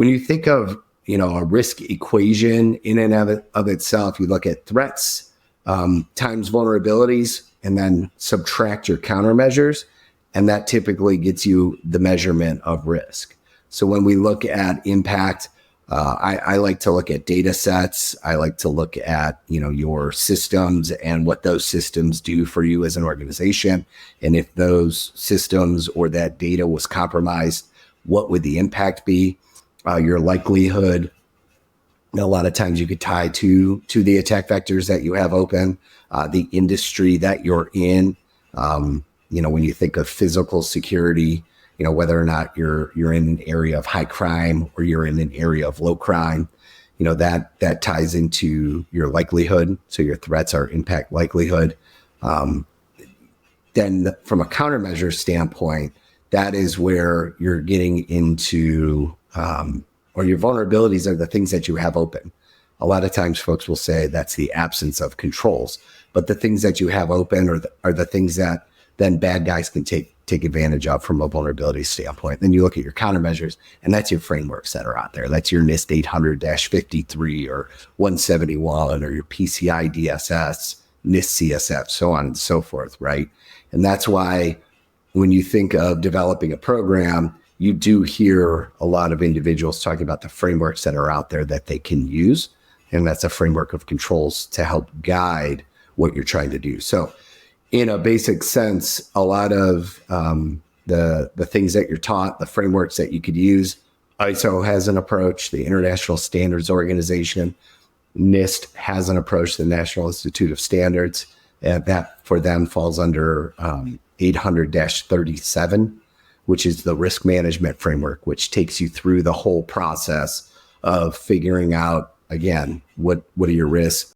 when you think of, a risk equation in and of itself, you look at threats times vulnerabilities and then subtract your countermeasures. And that typically gets you the measurement of risk. So when we look at impact, I like to look at data sets. I like to look at, your systems and what those systems do for you as an organization. And if those systems or that data was compromised, what would the impact be? Your likelihood. A lot of times you could tie to the attack vectors that you have open, the industry that you're in. When you think of physical security, whether or not you're in an area of high crime or you're in an area of low crime, that ties into your likelihood. So your threats are impact likelihood. Then from a countermeasure standpoint, that is where you're getting into, or your vulnerabilities are the things that you have open. A lot of times folks will say that's the absence of controls, but the things that you have open are the things that then bad guys can take advantage of from a vulnerability standpoint. Then you look at your countermeasures, and that's your frameworks that are out there. That's your NIST 800-53 or 171 or your PCI DSS, NIST CSF, so on and so forth, right? And that's why when you think of developing a program, you do hear a lot of individuals talking about the frameworks that are out there that they can use. And that's a framework of controls to help guide what you're trying to do. So in a basic sense, a lot of the things that you're taught, the frameworks that you could use, ISO has an approach, the International Standards Organization, NIST has an approach, the National Institute of Standards, that for them falls under 800-37, which is the risk management framework, which takes you through the whole process of figuring out, again, what are your risks,